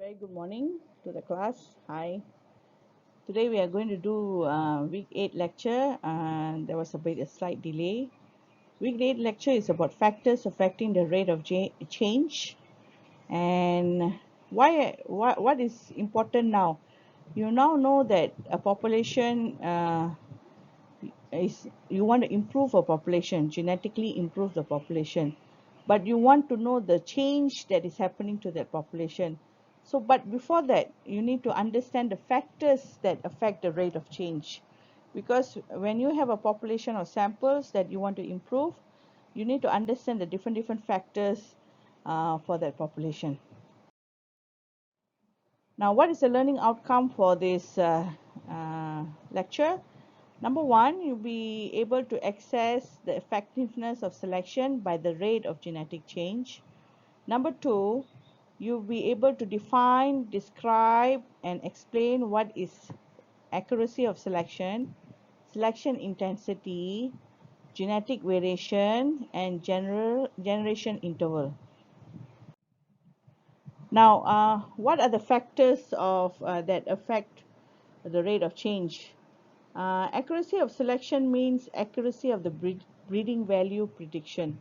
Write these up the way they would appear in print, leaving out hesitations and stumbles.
Very good morning to the class. Hi. Today we are going to do week 8 lecture, and there was a slight delay. Week 8 lecture is about factors affecting the rate of change, and what is important now. You now know that a population is you want to improve a population, genetically improve the population, but you want to know the change that is happening to that population. So, but before that, you need to understand the factors that affect the rate of change. Because when you have a population of samples that you want to improve, you need to understand the different factors for that population. Now, what is the learning outcome for this lecture? Number one, you'll be able to access the effectiveness of selection by the rate of genetic change. Number two, you'll be able to define, describe, and explain what is accuracy of selection, selection intensity, genetic variation, and generation interval. Now, what are the factors that affect the rate of change? Accuracy of selection means accuracy of the breeding value prediction.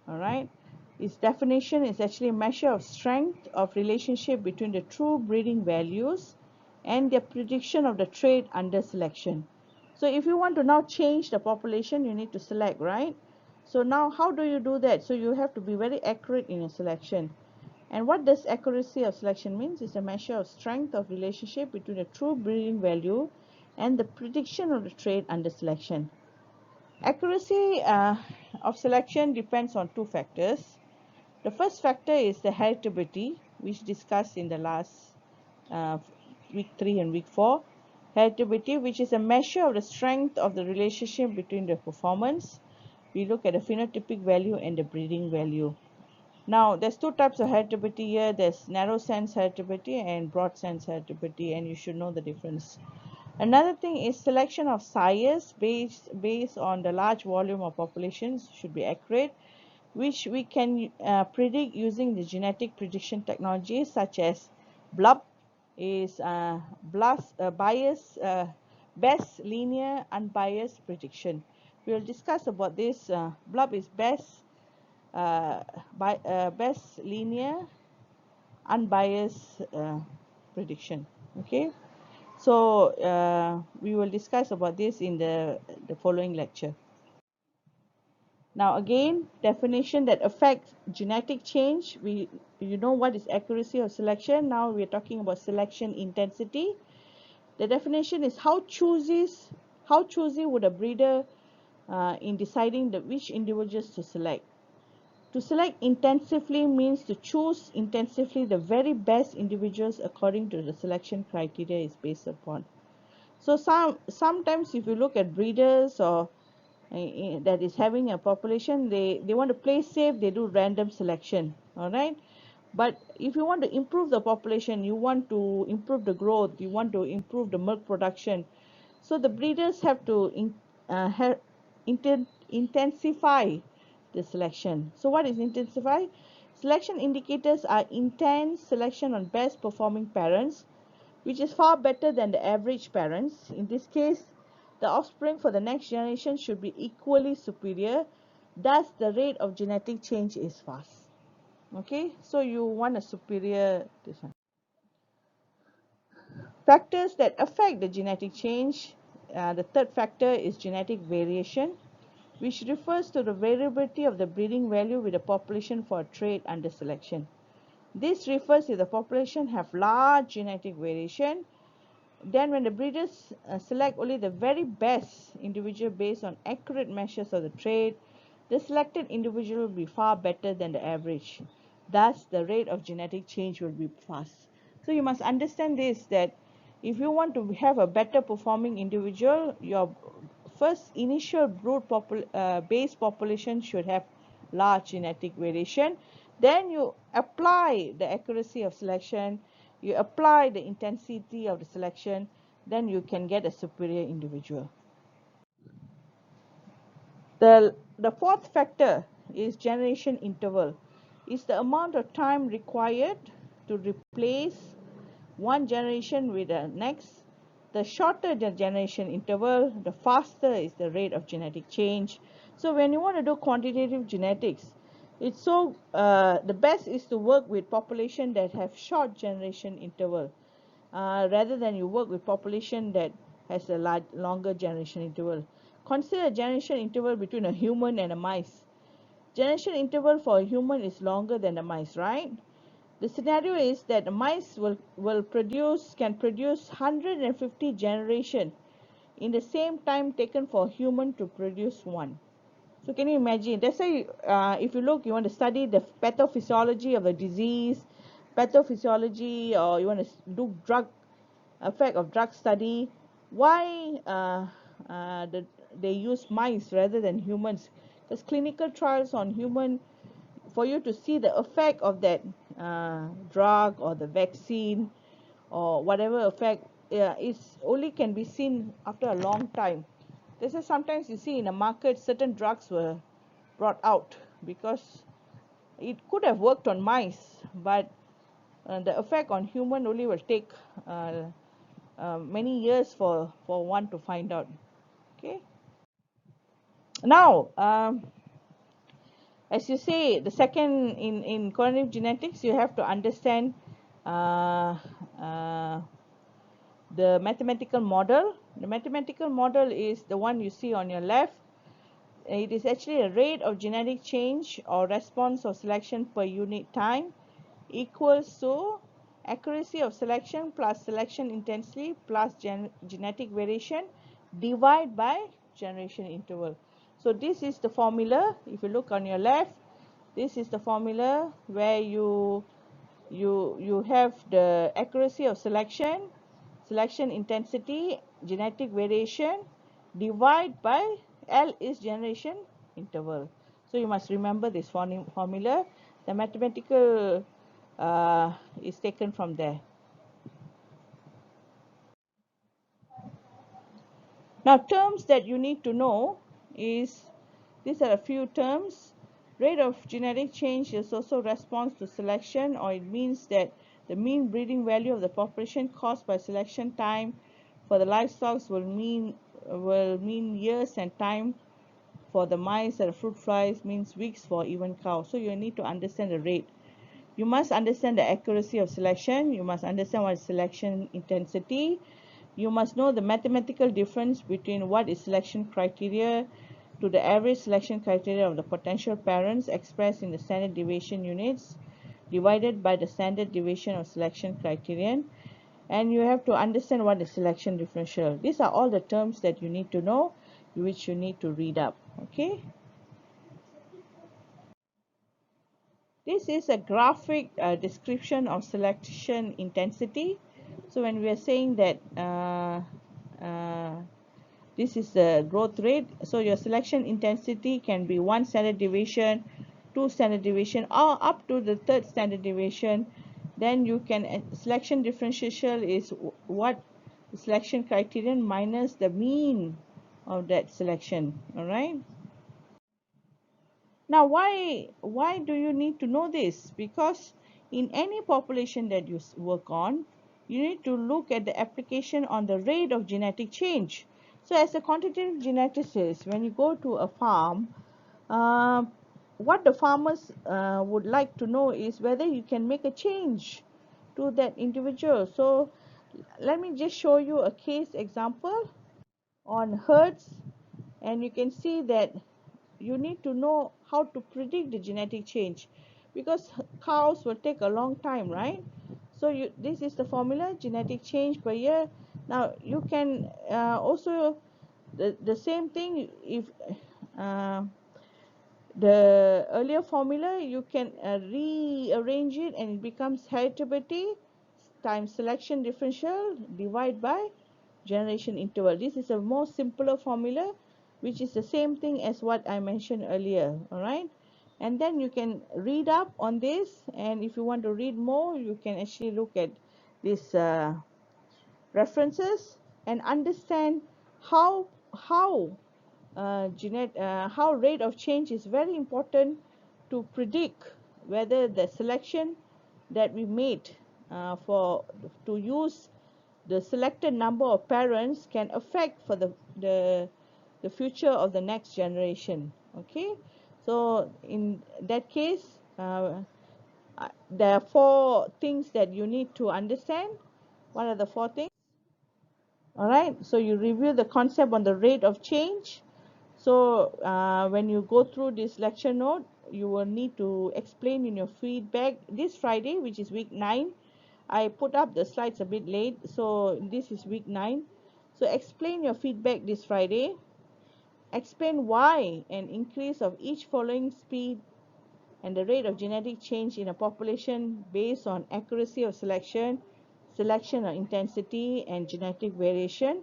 All right. Its definition is actually a measure of strength of relationship between the true breeding values and the prediction of the trait under selection. So if you want to now change the population, you need to select, right? So now how do you do that? So you have to be very accurate in your selection. And what does accuracy of selection means? It's a measure of strength of relationship between the true breeding value and the prediction of the trait under selection. Accuracy of selection depends on two factors. The first factor is the heritability, which discussed in the last uh, week 3 and week 4. Heritability, which is a measure of the strength of the relationship between the performance. We look at the phenotypic value and the breeding value. Now, there's two types of heritability here. There's narrow sense heritability and broad sense heritability, and you should know the difference. Another thing is selection of sires based on the large volume of populations should be accurate, which we can predict using the genetic prediction technologies such as BLUB is best linear unbiased prediction. We'll discuss about this. BLUB is best linear unbiased prediction. Okay. So we will discuss about this in the following lecture. Now again, definition that affects genetic change. You know what is accuracy of selection. Now we are talking about selection intensity. The definition is how choosy would a breeder in deciding which individuals to select. To select intensively means to choose intensively the very best individuals according to the selection criteria is based upon. So sometimes if you look at breeders or that is having a population, they want to play safe, they do random selection. All right. But if you want to improve the population, you want to improve the growth, you want to improve the milk production, so the breeders have to intensify the selection. So what is intensify? Selection indicators are intense selection on best performing parents, which is far better than the average parents. In this case, the offspring for the next generation should be equally superior. Thus, the rate of genetic change is fast. Okay, so you want a superior this one. Factors that affect the genetic change. The third factor is genetic variation, which refers to the variability of the breeding value with the population for a trait under selection. This refers to the population have large genetic variation. Then when the breeders select only the very best individual based on accurate measures of the trait, the selected individual will be far better than the average. Thus, the rate of genetic change will be fast. So you must understand this, that if you want to have a better performing individual, your first initial base population should have large genetic variation. Then you apply the accuracy of selection, you apply the intensity of the selection, then you can get a superior individual. The fourth factor is generation interval. It's the amount of time required to replace one generation with the next. The shorter the generation interval, the faster is the rate of genetic change. So when you want to do quantitative genetics, it's so the best is to work with population that have short generation interval, rather than you work with population that has a longer generation interval. Consider a generation interval between a human and a mice. Generation interval for a human is longer than a mice, right? The scenario is that the mice can produce 150 generation in the same time taken for a human to produce one. So can you imagine? That's why if you look, you want to study the pathophysiology of the disease, pathophysiology, or you want to do drug effect of drug study. Why they use mice rather than humans? Because clinical trials on human, for you to see the effect of that drug or the vaccine or whatever effect, is only can be seen after a long time. This is sometimes you see in the market certain drugs were brought out because it could have worked on mice, but the effect on human only will take many years for one to find out. Okay. Now, as you say, the second in quantitative genetics, you have to understand uh, uh, the mathematical model. The mathematical model is the one you see on your left. It is actually a rate of genetic change or response of selection per unit time equals to accuracy of selection plus selection intensity plus genetic variation divided by generation interval. So this is the formula. If you look on your left, this is the formula where you have the accuracy of selection, selection intensity, genetic variation, divide by L is generation interval. So you must remember this formula. The mathematical is taken from there. Now terms that you need to know is, these are a few terms. Rate of genetic change is also response to selection, or it means that the mean breeding value of the population caused by selection time for the livestock will mean years, and time for the mice and the fruit flies means weeks for even cows. So you need to understand the rate. You must understand the accuracy of selection. You must understand what is selection intensity. You must know the mathematical difference between what is selection criteria to the average selection criteria of the potential parents expressed in the standard deviation units divided by the standard deviation of selection criterion. And you have to understand what is selection differential. These are all the terms that you need to know, which you need to read up. Okay. This is a graphic description of selection intensity. So when we are saying that uh, this is the growth rate, so your selection intensity can be 1 standard deviation, 2 standard deviation, or up to the 3rd standard deviation. Then you can, selection differential is what selection criterion minus the mean of that selection. All right. Now, why do you need to know this? Because in any population that you work on, you need to look at the application on the rate of genetic change. So as a quantitative geneticist, when you go to a farm, uh, what the farmers would like to know is whether you can make a change to that individual. So let me just show you a case example on herds, and you can see that you need to know how to predict the genetic change, because cows will take a long time, right? So this is the formula, genetic change per year. Now you can also the same thing. If uh, the earlier formula, you can rearrange it and it becomes heritability times selection differential divide by generation interval. This is a more simpler formula, which is the same thing as what I mentioned earlier. All right. And then you can read up on this, and if you want to read more, you can actually look at these references and understand how how how rate of change is very important to predict whether the selection that we made for to use the selected number of parents can affect for the future of the next generation. Okay, so in that case, there are four things that you need to understand. What are the four things? All right, so you review the concept on the rate of change. So when you go through this lecture note, you will need to explain in your feedback this Friday, which is week 9. I put up the slides a bit late, so this is week 9. So explain your feedback this Friday. Explain why an increase of each following speed and the rate of genetic change in a population based on accuracy of selection, selection of intensity, and genetic variation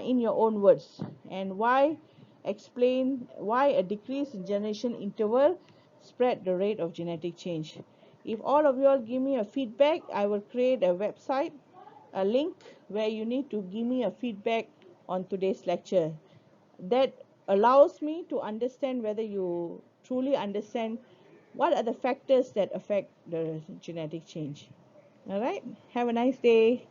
in your own words. And why, explain why a decrease in generation interval spread the rate of genetic change. If all of you all give me a feedback, I will create a website, a link where you need to give me a feedback on today's lecture. That allows me to understand whether you truly understand what are the factors that affect the genetic change. All right, have a nice day.